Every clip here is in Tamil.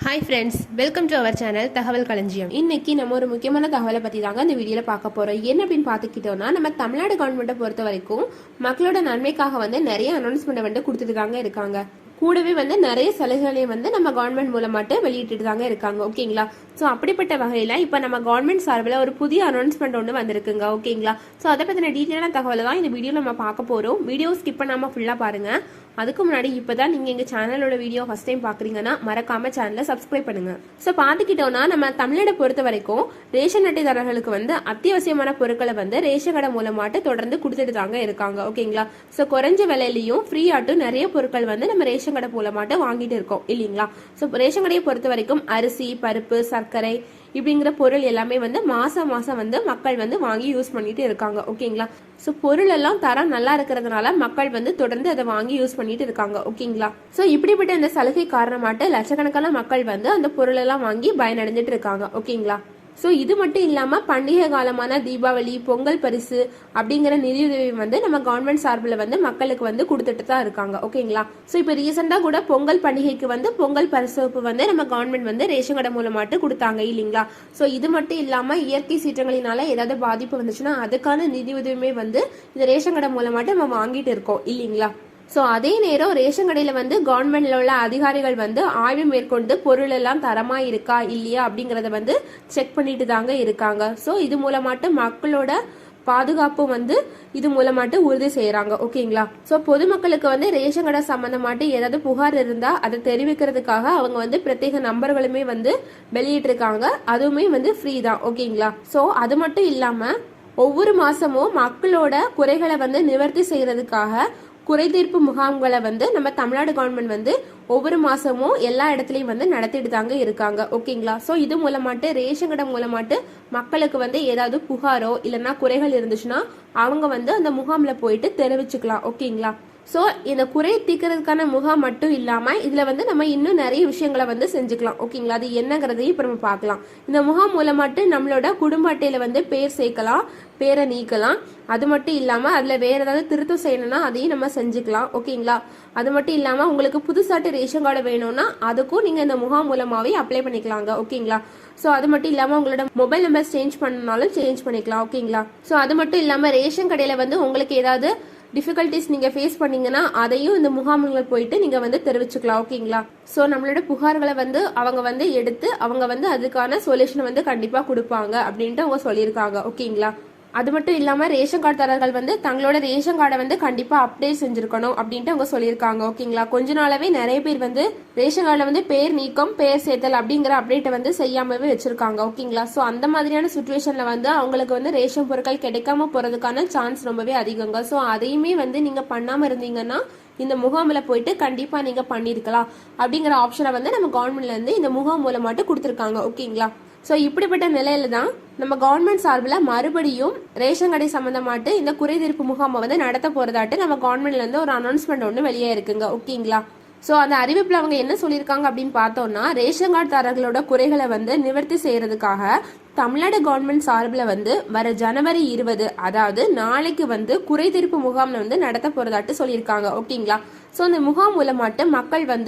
Hi friends, welcome to our channel தகவல் களஞ்சியம். இன்னைக்கு நம்ம ஒரு முக்கியமான தகவலை பற்றி தாங்க இந்த வீடியோவில் பார்க்க போகிறோம். என்ன அப்படின்னு பார்த்துக்கிட்டோம்னா, நம்ம தமிழ்நாடு கவர்மெண்ட்டை பொறுத்த வரைக்கும் மக்களோட நன்மைக்காக நிறைய அனௌன்ஸ்மெண்ட் கொடுத்துட்டு தாங்க இருக்காங்க. கூடவே நிறைய சலுகைகளையும் நம்ம கவர்மெண்ட் மூலமாட்டு வெளியிட்டு தாங்க இருக்காங்க. ஓகேங்களா? ஸோ அப்படிப்பட்ட வகையில் இப்போ நம்ம கவர்மெண்ட் சார்பில் ஒரு புதிய அனௌன்ஸ்மெண்ட் ஒன்று வந்திருக்குங்க. ஓகேங்களா? ஸோ அதை பற்றின டீட்டெயிலான தகவலை தான் இந்த வீடியோவில் நம்ம பார்க்க போகிறோம். வீடியோ ஸ்கிப் பண்ணாமல் ஃபுல்லாக பாருங்கள். அதுக்கு முன்னாடி இப்போ தான் நீங்கள் எங்கள் சேனலோட வீடியோ ஃபஸ்ட் டைம் பார்க்குறீங்கன்னா மறக்காம சேனலை சப்ஸ்கிரைப் பண்ணுங்க. ஸோ பார்த்துக்கிட்டோன்னா, நம்ம தமிழ்நாடு பொறுத்த வரைக்கும் ரேஷன் அட்டைதாரர்களுக்கு அத்தியாவசியமான பொருட்களை ரேஷன் கடை மூலமாட்டு தொடர்ந்து கொடுத்துட்டு தாங்க இருக்காங்க. ஓகேங்களா? ஸோ குறைஞ்ச விலையிலையும் ஃப்ரீயாட்டும் நிறைய பொருட்கள் நம்ம ரேஷன் கடை மூலமாட்டு வாங்கிட்டு இருக்கோம் இல்லைங்களா? ஸோ ரேஷன் கடையை பொறுத்த வரைக்கும் அரிசி, பருப்பு, சர்க்கரை இப்படிங்கிற பொருள் எல்லாமே மாசம் மாசம் மக்கள் வாங்கி யூஸ் பண்ணிட்டு இருக்காங்க. ஓகேங்களா? ஸோ பொருள் எல்லாம் தரம் நல்லா இருக்கிறதுனால மக்கள் தொடர்ந்து அதை வாங்கி யூஸ் பண்ணிட்டு இருக்காங்க. ஓகேங்களா? ஸோ இப்படிப்பட்ட இந்த சலுகை காரணமாட்டு லட்சக்கணக்கான மக்கள் அந்த பொருள் எல்லாம் வாங்கி பயனடைஞ்சிட்டு இருக்காங்க. ஓகேங்களா? ஸோ இது மட்டும் இல்லாமல் பண்டிகை காலமான தீபாவளி, பொங்கல் பரிசு அப்படிங்கிற நிதியுதவி நம்ம கவர்மெண்ட் சார்பில் மக்களுக்கு கொடுத்துட்டு தான் இருக்காங்க. ஓகேங்களா? ஸோ இப்போ ரீசெண்டாக கூட பொங்கல் பண்டிகைக்கு பொங்கல் பரிசோப்பு நம்ம கவர்மெண்ட் ரேஷன் கடை மூலமாட்டு கொடுத்தாங்க இல்லைங்களா? ஸோ இது மட்டும் இல்லாமல் இயற்கை சீற்றங்களினால ஏதாவது பாதிப்பு வந்துச்சுன்னா அதுக்கான நிதியுதவியுமே இந்த ரேஷன் கடை மூலமாட்டு நம்ம வாங்கிட்டு இருக்கோம் இல்லைங்களா? ஸோ அதே நேரம் ரேஷன் கடையில் கவர்மெண்ட்ல உள்ள அதிகாரிகள் ஆய்வு மேற்கொண்டு பொருள் எல்லாம் தரமா இருக்கா இல்லையா அப்படிங்கறத செக் பண்ணிட்டு தாங்க இருக்காங்க. ஸோ இது மூலமாட்டு மக்களோட பாதுகாப்பு இது மூலமாட்டு உறுதி செய்யறாங்க. ஓகேங்களா? ஸோ பொதுமக்களுக்கு ரேஷன் கடை சம்பந்தமாட்டு ஏதாவது புகார் இருந்தா அதை தெரிவிக்கிறதுக்காக அவங்க பிரத்யேக நம்பர்களுமே வெளியிட்டு இருக்காங்க. அதுவுமே ஃப்ரீ தான். ஓகேங்களா? ஸோ அது மட்டும் இல்லாம ஒவ்வொரு மாசமும் மக்களோட குறைகளை நிவர்த்தி செய்யறதுக்காக குறைதீர்ப்பு முகாம்களை நம்ம தமிழ்நாடு கவர்மெண்ட் ஒவ்வொரு மாசமும் எல்லா இடத்துலயும் நடத்திட்டு தாங்க இருக்காங்க. ஓகேங்களா? ஸோ இது மூலமாட்டு ரேஷன் கடை மூலமாட்டு மக்களுக்கு ஏதாவது புகாரோ இல்லைன்னா குறைகள் இருந்துச்சுன்னா அவங்க அந்த முகாம்ல போயிட்டு தெரிவிச்சுக்கலாம். ஓகேங்களா? ஸோ இந்த குறை தீர்க்கறதுக்கான முகாம் மட்டும் இல்லாமல் இதில் நம்ம இன்னும் நிறைய விஷயங்களை செஞ்சுக்கலாம். ஓகேங்களா? அது என்னங்கிறதையும் இப்போ நம்ம பார்க்கலாம். இந்த முகாம் மூலமாட்டு நம்மளோட குடும்ப அட்டையில் பேர் சேர்க்கலாம், பேரை நீக்கலாம். அது மட்டும் இல்லாமல் அதில் வேறு ஏதாவது திருத்தம் செய்யணும்னா அதையும் நம்ம செஞ்சுக்கலாம். ஓகேங்களா? அது மட்டும் இல்லாமல் உங்களுக்கு புதுசாட்டு ரேஷன் கார்டு வேணும்னா அதுக்கும் நீங்கள் இந்த முகாம் மூலமாகவே அப்ளை பண்ணிக்கலாங்க. ஓகேங்களா? ஸோ அது மட்டும் இல்லாமல் உங்களோட மொபைல் நம்பர் சேஞ்ச் பண்ணனாலும் சேஞ்ச் பண்ணிக்கலாம். ஓகேங்களா? ஸோ அது மட்டும் இல்லாமல் ரேஷன் கடையில் உங்களுக்கு ஏதாவது டிஃபிகல்ட்டிஸ் நீங்க ஃபேஸ் பண்ணீங்கன்னா அதையும் இந்த முகாம்கள் போயிட்டு நீங்க தெரிவிச்சுக்கலாம். ஓகேங்களா? ஸோ நம்மளோட புகார்களை அவங்க எடுத்து அவங்க அதுக்கான சொல்யூஷன் கண்டிப்பா கொடுப்பாங்க அப்படின்ட்டு அவங்க சொல்லியிருக்காங்க. ஓகேங்களா? அது மட்டும் இல்லாம ரேஷன் கார்டு தரர்கள் தங்களோட ரேஷன் கார்டை கண்டிப்பா அப்டேட் செஞ்சிருக்கணும் அப்படின்ட்டு அவங்க சொல்லியிருக்காங்க. ஓகேங்களா? கொஞ்ச நாளாவே நிறைய பேர் ரேஷன் கார்டுல பேர் நீக்கம், பேர் சேர்த்தல் அப்படிங்கிற அப்டேட்டை செய்யாமவே வச்சிருக்காங்க. ஓகேங்களா? ஸோ அந்த மாதிரியான சுச்சுவேஷன்ல அவங்களுக்கு ரேஷன் பொருட்கள் கிடைக்காம போறதுக்கான சான்ஸ் ரொம்பவே அதிகங்க. ஸோ அதையுமே நீங்க பண்ணாம இருந்தீங்கன்னா இந்த முகாமில் போயிட்டு கண்டிப்பா நீங்க பண்ணிருக்கலாம் அப்படிங்கிற ஆப்ஷனை நம்ம கவர்மெண்ட்ல இருந்து இந்த முகாம் மூலமாட்டு கொடுத்துருக்காங்க. ஓகேங்களா? ஸோ இப்படிப்பட்ட நிலையில தான் நம்ம கவர்மெண்ட் சார்பில் மறுபடியும் ரேஷன் கடை சம்பந்தமாட்டு இந்த குறைதீர்ப்பு முகாமை நடத்த போறதாட்டு நம்ம கவர்மெண்ட்ல இருந்து ஒரு அனௌன்ஸ்மெண்ட் ஒன்று வெளியே இருக்குங்க. ஓகேங்களா? ஸோ அந்த அறிவிப்பில் அவங்க என்ன சொல்லியிருக்காங்க அப்படின்னு பார்த்தோம்னா, ரேஷன் கார்டு தாரர்களோட குறைகளை நிவர்த்தி செய்யறதுக்காக தமிழ்நாடு கவர்மெண்ட் சார்பில் வர ஜனவரி 20 அதாவது நாளைக்கு குறைதீர்ப்பு முகாம்ல நடத்த போறதாட்டு சொல்லியிருக்காங்க. ஓகேங்களா? ஸோ அந்த முகாம் மூலமாட்டு மக்கள்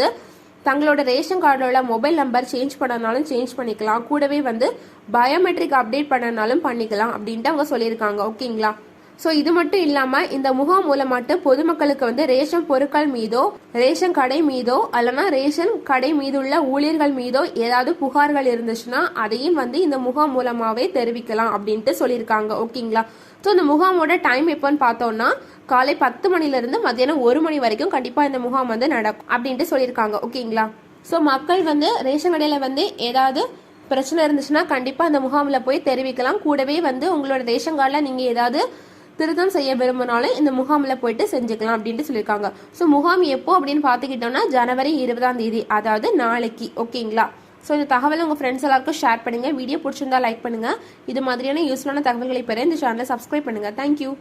தங்களோட ரேஷன் கார்டோட மொபைல் நம்பர் சேஞ்ச் பண்ணனாலும் சேஞ்ச் பண்ணிக்கலாம், கூடவே பயோமெட்ரிக் அப்டேட் பண்ணனாலும் பண்ணிக்கலாம் அப்படின்ட்டு அவங்க சொல்லியிருக்காங்க. ஓகேங்களா? ஸோ இது மட்டும் இல்லாம இந்த முகாம் மூலமாட்டு பொதுமக்களுக்கு ரேஷன் பொருட்கள் மீதோ, ரேஷன் கடை மீதோ அல்லனா ரேஷன் கடை மீதுள்ள ஊழியர்கள் மீதோ ஏதாவது புகார்கள் இருந்துச்சுன்னா அதையும் இந்த முகாம் மூலமாவே தெரிவிக்கலாம் அப்படின்ட்டு சொல்லியிருக்காங்க. ஓகேங்களா? ஸோ இந்த முகாமோட டைம் எப்போன்னு பார்த்தோம்னா காலை 10 மணிலிருந்து மத்தியானம் 1 மணி வரைக்கும் கண்டிப்பா இந்த முகாம் நடக்கும் அப்படின்ட்டு சொல்லியிருக்காங்க. ஓகேங்களா? ஸோ மக்கள் ரேஷன் கடையில ஏதாவது பிரச்சனை இருந்துச்சுன்னா கண்டிப்பா இந்த முகாம்ல போய் தெரிவிக்கலாம். கூடவே உங்களோட ரேஷன் கார்டில் நீங்க ஏதாவது திருத்தம் செய்ய விரும்பினாலும் இந்த முகாமில் போயிட்டு செஞ்சுக்கலாம் அப்படின்ட்டு சொல்லியிருக்காங்க. ஸோ முகாம் எப்போ அப்படின்னு பார்த்துக்கிட்டோம்னா ஜனவரி 20 அதாவது நாளைக்கு. ஓகேங்களா? ஸோ இந்த தகவலை உங்கள் ஃப்ரெண்ட்ஸ் எல்லாருக்கும் ஷேர் பண்ணுங்கள். வீடியோ பிடிச்சிருந்தா லைக் பண்ணுங்கள். இது மாதிரியான யூஸ்ஃபுல்லான தகவல்களை பெற இந்த சேனலை சப்ஸ்கிரைப் பண்ணுங்கள். தேங்க்யூ.